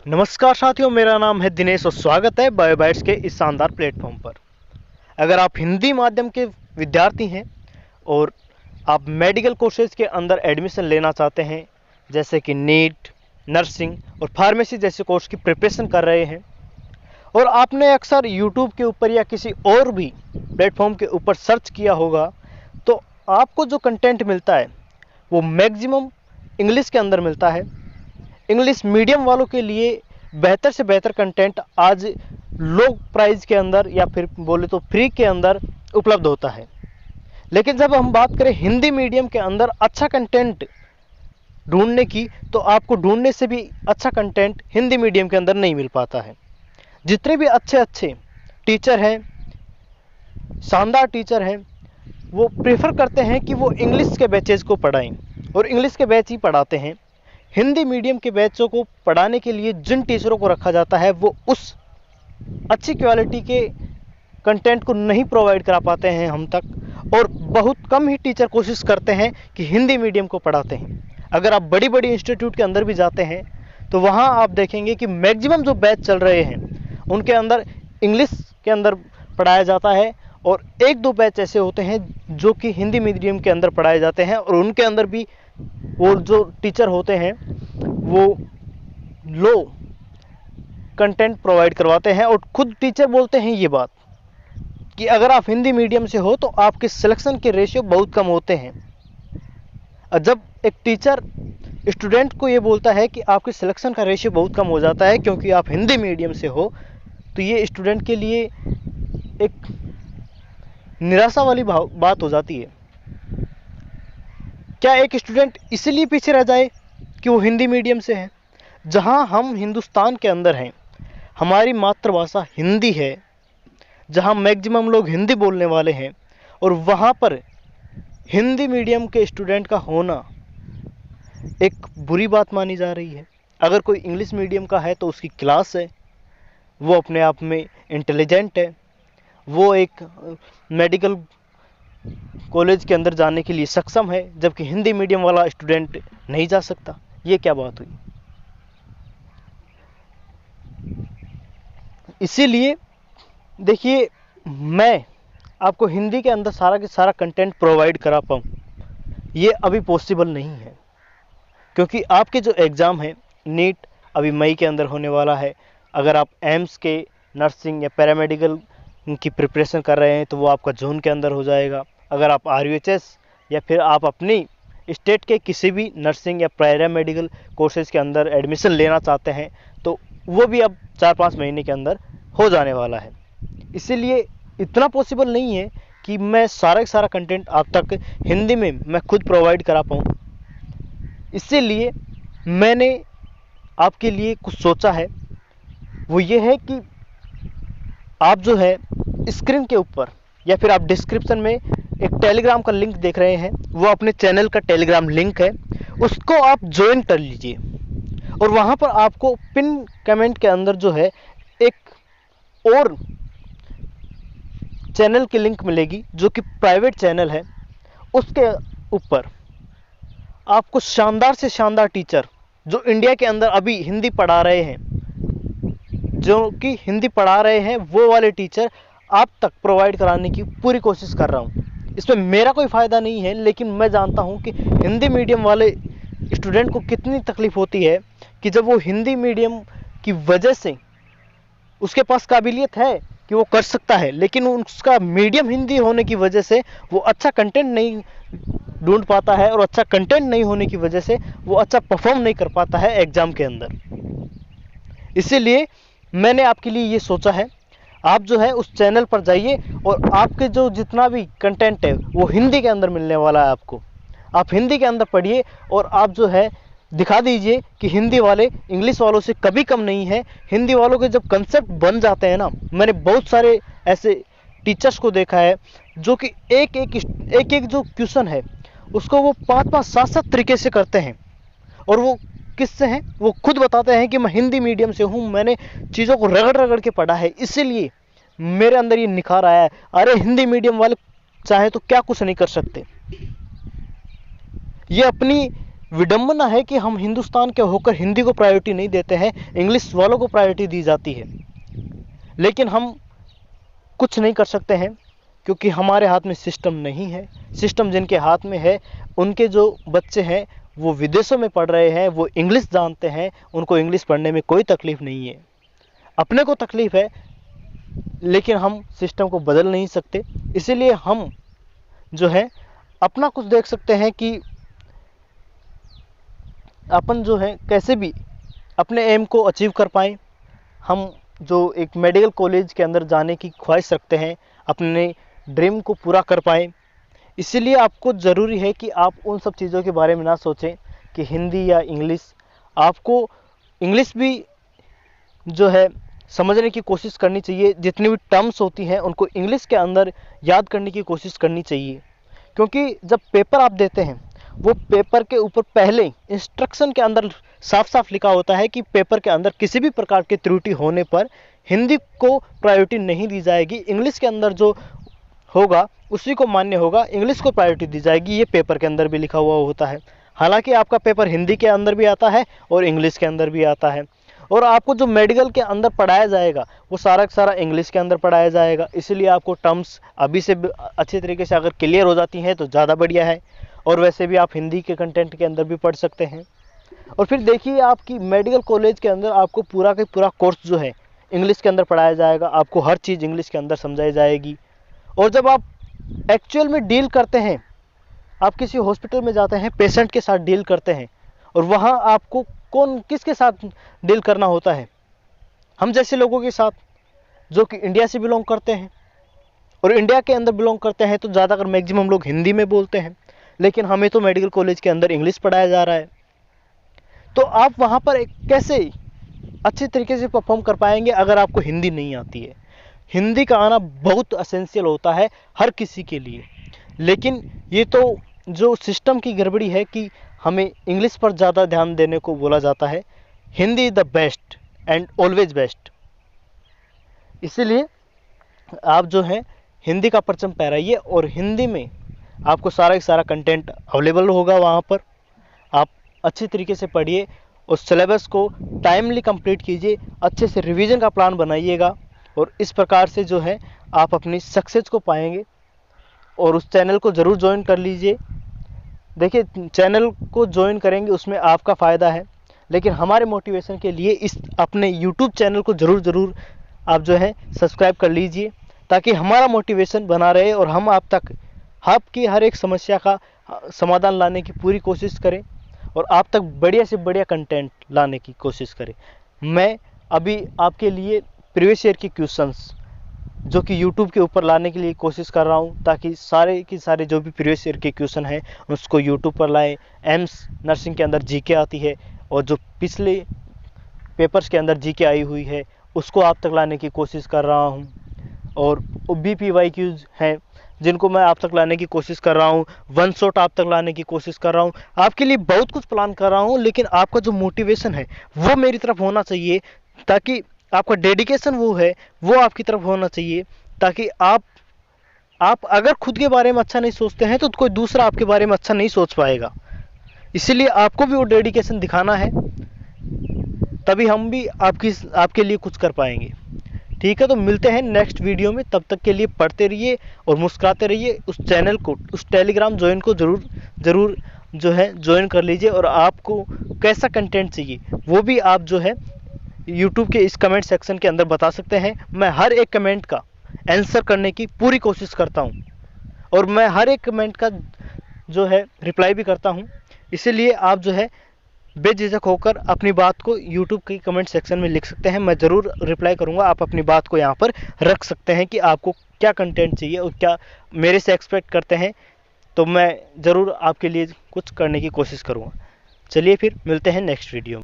नमस्कार साथियों, मेरा नाम है दिनेश और स्वागत है बायोबाइट्स के इस शानदार प्लेटफॉर्म पर। अगर आप हिंदी माध्यम के विद्यार्थी हैं और आप मेडिकल कोर्सेज के अंदर एडमिशन लेना चाहते हैं, जैसे कि नीट, नर्सिंग और फार्मेसी जैसे कोर्स की प्रिपरेशन कर रहे हैं, और आपने अक्सर यूट्यूब के ऊपर या किसी और भी प्लेटफॉर्म के ऊपर सर्च किया होगा, तो आपको जो कंटेंट मिलता है वो मैक्सिमम इंग्लिश के अंदर मिलता है। इंग्लिश मीडियम वालों के लिए बेहतर से बेहतर कंटेंट आज लो प्राइस के अंदर या फिर बोले तो फ्री के अंदर उपलब्ध होता है। लेकिन जब हम बात करें हिंदी मीडियम के अंदर अच्छा कंटेंट ढूंढने की, तो आपको ढूंढने से भी अच्छा कंटेंट हिंदी मीडियम के अंदर नहीं मिल पाता है। जितने भी अच्छे अच्छे टीचर हैं, शानदार टीचर हैं, वो प्रेफर करते हैं कि वो इंग्लिश के बैचेज को पढ़ाएं और इंग्लिश के बैच ही पढ़ाते हैं। हिंदी मीडियम के बैचों को पढ़ाने के लिए जिन टीचरों को रखा जाता है वो उस अच्छी क्वालिटी के कंटेंट को नहीं प्रोवाइड करा पाते हैं हम तक, और बहुत कम ही टीचर कोशिश करते हैं कि हिंदी मीडियम को पढ़ाते हैं। अगर आप बड़ी बड़ी इंस्टीट्यूट के अंदर भी जाते हैं तो वहाँ आप देखेंगे कि मैक्सिमम जो बैच चल रहे हैं उनके अंदर इंग्लिश के अंदर पढ़ाया जाता है, और एक दो बैच ऐसे होते हैं जो कि हिंदी मीडियम के अंदर पढ़ाए जाते हैं, और उनके अंदर भी वो जो टीचर होते हैं वो लो कंटेंट प्रोवाइड करवाते हैं। और खुद टीचर बोलते हैं ये बात कि अगर आप हिंदी मीडियम से हो तो आपके सिलेक्शन के रेशियो बहुत कम होते हैं। और जब एक टीचर स्टूडेंट को ये बोलता है कि आपके सिलेक्शन का रेशियो बहुत कम हो जाता है क्योंकि आप हिंदी मीडियम से हो, तो ये स्टूडेंट के लिए एक निराशा वाली बात हो जाती है। क्या एक स्टूडेंट इसलिए पीछे रह जाए कि वो हिंदी मीडियम से है? जहां हम हिंदुस्तान के अंदर हैं, हमारी मातृभाषा हिंदी है, जहां मैक्सिमम लोग हिंदी बोलने वाले हैं, और वहां पर हिंदी मीडियम के स्टूडेंट का होना एक बुरी बात मानी जा रही है। अगर कोई इंग्लिश मीडियम का है तो उसकी क्लास है, वो अपने आप में इंटेलिजेंट है, वो एक मेडिकल कॉलेज के अंदर जाने के लिए सक्षम है, जबकि हिंदी मीडियम वाला स्टूडेंट नहीं जा सकता। ये क्या बात हुई? इसीलिए देखिए, मैं आपको हिंदी के अंदर सारा के सारा कंटेंट प्रोवाइड करा पाऊँ, ये अभी पॉसिबल नहीं है, क्योंकि आपके जो एग्ज़ाम है नीट अभी मई के अंदर होने वाला है। अगर आप एम्स के नर्सिंग या पैरामेडिकल की प्रिपरेशन कर रहे हैं तो वो आपका जून के अंदर हो जाएगा। अगर आप RUHS या फिर आप अपनी स्टेट के किसी भी नर्सिंग या पैरामेडिकल कोर्सेज के अंदर एडमिशन लेना चाहते हैं तो वो भी अब 4-5 महीने के अंदर हो जाने वाला है। इसीलिए इतना पॉसिबल नहीं है कि मैं सारा का सारा कंटेंट आप तक हिंदी में मैं खुद प्रोवाइड करा पाऊँ। इसीलिए मैंने आपके लिए कुछ सोचा है, वो ये है कि आप जो है स्क्रीन के ऊपर या फिर आप डिस्क्रिप्शन में एक टेलीग्राम का लिंक देख रहे हैं, वो अपने चैनल का टेलीग्राम लिंक है, उसको आप ज्वाइन कर लीजिए। और वहाँ पर आपको पिन कमेंट के अंदर जो है एक और चैनल की लिंक मिलेगी जो कि प्राइवेट चैनल है। उसके ऊपर आपको शानदार से शानदार टीचर जो इंडिया के अंदर अभी हिंदी पढ़ा रहे हैं, जो कि हिंदी पढ़ा रहे हैं, वो वाले टीचर आप तक प्रोवाइड कराने की पूरी कोशिश कर रहा हूँ। इसमें मेरा कोई फ़ायदा नहीं है, लेकिन मैं जानता हूँ कि हिंदी मीडियम वाले स्टूडेंट को कितनी तकलीफ़ होती है कि जब वो हिंदी मीडियम की वजह से उसके पास काबिलियत है कि वो कर सकता है, लेकिन उसका मीडियम हिंदी होने की वजह से वो अच्छा कंटेंट नहीं ढूंढ पाता है, और अच्छा कंटेंट नहीं होने की वजह से वो अच्छा परफॉर्म नहीं कर पाता है एग्ज़ाम के अंदर। इसीलिए मैंने आपके लिए ये सोचा है, आप जो है उस चैनल पर जाइए और आपके जो जितना भी कंटेंट है वो हिंदी के अंदर मिलने वाला है आपको। आप हिंदी के अंदर पढ़िए और आप जो है दिखा दीजिए कि हिंदी वाले इंग्लिश वालों से कभी कम नहीं है। हिंदी वालों के जब कंसेप्ट बन जाते हैं ना, मैंने बहुत सारे ऐसे टीचर्स को देखा है जो कि एक एक जो क्वेश्चन है उसको वो 5-5, 7-7 तरीके से करते हैं, और वो किससे हैं? वो खुद बताते हैं कि मैं हिंदी मीडियम से हूँ, मैंने चीज़ों को रगड़ रगड़ के पढ़ा है, इसीलिए मेरे अंदर ये निखार आया है। अरे हिंदी मीडियम वाले चाहे तो क्या कुछ नहीं कर सकते, ये अपनी विडंबना है कि हम हिंदुस्तान के होकर हिंदी को प्रायोरिटी नहीं देते हैं, इंग्लिश वालों को प्रायोरिटी दी जाती है। लेकिन हम कुछ नहीं कर सकते हैं क्योंकि हमारे हाथ में सिस्टम नहीं है। सिस्टम जिनके हाथ में है, उनके जो बच्चे हैं वो विदेशों में पढ़ रहे हैं, वो इंग्लिश जानते हैं, उनको इंग्लिश पढ़ने में कोई तकलीफ नहीं है। अपने को तकलीफ है, लेकिन हम सिस्टम को बदल नहीं सकते। इसीलिए हम जो है अपना कुछ देख सकते हैं कि अपन जो है कैसे भी अपने एम को अचीव कर पाएँ। हम जो एक मेडिकल कॉलेज के अंदर जाने की ख्वाहिश रखते हैं, अपने ड्रीम को पूरा कर पाएँ। इसीलिए आपको ज़रूरी है कि आप उन सब चीज़ों के बारे में ना सोचें कि हिंदी या इंग्लिश। आपको इंग्लिश भी जो है समझने की कोशिश करनी चाहिए। जितनी भी टर्म्स होती हैं उनको इंग्लिश के अंदर याद करने की कोशिश करनी चाहिए, क्योंकि जब पेपर आप देते हैं वो पेपर के ऊपर पहले इंस्ट्रक्शन के अंदर साफ साफ लिखा होता है कि पेपर के अंदर किसी भी प्रकार की त्रुटि होने पर हिंदी को प्रायोरिटी नहीं दी जाएगी, इंग्लिश के अंदर जो होगा उसी को मान्य होगा, इंग्लिश को प्रायोरिटी दी जाएगी। ये पेपर के अंदर भी लिखा हुआ होता है। हालांकि आपका पेपर हिंदी के अंदर भी आता है और इंग्लिश के अंदर भी आता है, और आपको जो मेडिकल के अंदर पढ़ाया जाएगा वो सारा का सारा इंग्लिश के अंदर पढ़ाया जाएगा। इसलिए आपको टर्म्स अभी से अच्छे तरीके से अगर क्लियर हो जाती हैं तो ज़्यादा बढ़िया है। और वैसे भी आप हिंदी के कंटेंट के अंदर भी पढ़ सकते हैं। और फिर देखिए, आपकी मेडिकल कॉलेज के अंदर आपको पूरा का पूरा कोर्स जो है इंग्लिश के अंदर पढ़ाया जाएगा। आपको हर चीज़ इंग्लिश के अंदर समझाई जाएगी। और जब आप एक्चुअल में डील करते हैं, आप किसी हॉस्पिटल में जाते हैं, पेशेंट के साथ डील करते हैं, और वहाँ आपको किसके साथ डील करना होता है? हम जैसे लोगों के साथ जो कि इंडिया से बिलोंग करते हैं। और इंडिया के अंदर बिलोंग करते हैं तो ज़्यादातर मैक्सिमम लोग हिंदी में बोलते हैं, लेकिन हमें तो मेडिकल कॉलेज के अंदर इंग्लिश पढ़ाया जा रहा है। तो आप वहाँ पर कैसे अच्छे तरीके से परफॉर्म कर पाएंगे अगर आपको हिंदी नहीं आती है? हिंदी का आना बहुत एसेंशियल होता है हर किसी के लिए। लेकिन ये तो जो सिस्टम की गड़बड़ी है कि हमें इंग्लिश पर ज़्यादा ध्यान देने को बोला जाता है। Hindi is the best and always best. इसीलिए आप जो है हिंदी का परचम फहराइए, और हिंदी में आपको सारा का सारा कंटेंट अवेलेबल होगा। वहाँ पर आप अच्छी तरीके से पढ़िए और सिलेबस को टाइमली कंप्लीट कीजिए, अच्छे से रिवीजन का प्लान बनाइएगा, और इस प्रकार से जो है आप अपनी सक्सेस को पाएंगे। और उस चैनल को ज़रूर ज्वाइन कर लीजिए। देखिए, चैनल को ज्वाइन करेंगे उसमें आपका फ़ायदा है, लेकिन हमारे मोटिवेशन के लिए इस अपने यूट्यूब चैनल को ज़रूर आप जो है सब्सक्राइब कर लीजिए, ताकि हमारा मोटिवेशन बना रहे और हम आप तक आपकी हर एक समस्या का समाधान लाने की पूरी कोशिश करें, और आप तक बढ़िया से बढ़िया कंटेंट लाने की कोशिश करें। मैं अभी आपके लिए प्रीवियस ईयर की क्वेश्चंस जो कि यूट्यूब के ऊपर लाने के लिए कोशिश कर रहा हूं, ताकि सारे के सारे जो भी प्रीवियस ईयर के क्वेश्चन हैं उसको यूट्यूब पर लाएं। एम्स नर्सिंग के अंदर जीके आती है, और जो पिछले पेपर्स के अंदर जीके आई हुई है उसको आप तक लाने की कोशिश कर रहा हूं। और BPYQs हैं जिनको मैं आप तक लाने की कोशिश कर रहा हूं। वन शॉट आप तक लाने की कोशिश कर रहा हूं। आपके लिए बहुत कुछ प्लान कर रहा हूं, लेकिन आपका जो मोटिवेशन है वो मेरी तरफ होना चाहिए, ताकि आपका डेडिकेशन वो है वो आपकी तरफ होना चाहिए, ताकि आप अगर खुद के बारे में अच्छा नहीं सोचते हैं तो कोई दूसरा आपके बारे में अच्छा नहीं सोच पाएगा। इसीलिए आपको भी वो डेडिकेशन दिखाना है, तभी हम भी आपके लिए कुछ कर पाएंगे। ठीक है, तो मिलते हैं नेक्स्ट वीडियो में। तब तक के लिए पढ़ते रहिए और मुस्कुराते रहिए। उस चैनल को, उस टेलीग्राम ज्वाइन को ज़रूर जो है ज्वाइन कर लीजिए। और आपको कैसा कंटेंट चाहिए वो भी आप जो है यूट्यूब के इस कमेंट सेक्शन के अंदर बता सकते हैं। मैं हर एक कमेंट का आंसर करने की पूरी कोशिश करता हूं, और मैं हर एक कमेंट का जो है रिप्लाई भी करता हूं। इसीलिए आप जो है बेझिझक होकर अपनी बात को यूट्यूब के कमेंट सेक्शन में लिख सकते हैं। मैं ज़रूर रिप्लाई करूंगा। आप अपनी बात को यहाँ पर रख सकते हैं कि आपको क्या कंटेंट चाहिए और क्या मेरे से एक्सपेक्ट करते हैं, तो मैं ज़रूर आपके लिए कुछ करने की कोशिश करूँगा। चलिए फिर मिलते हैं नेक्स्ट वीडियो में।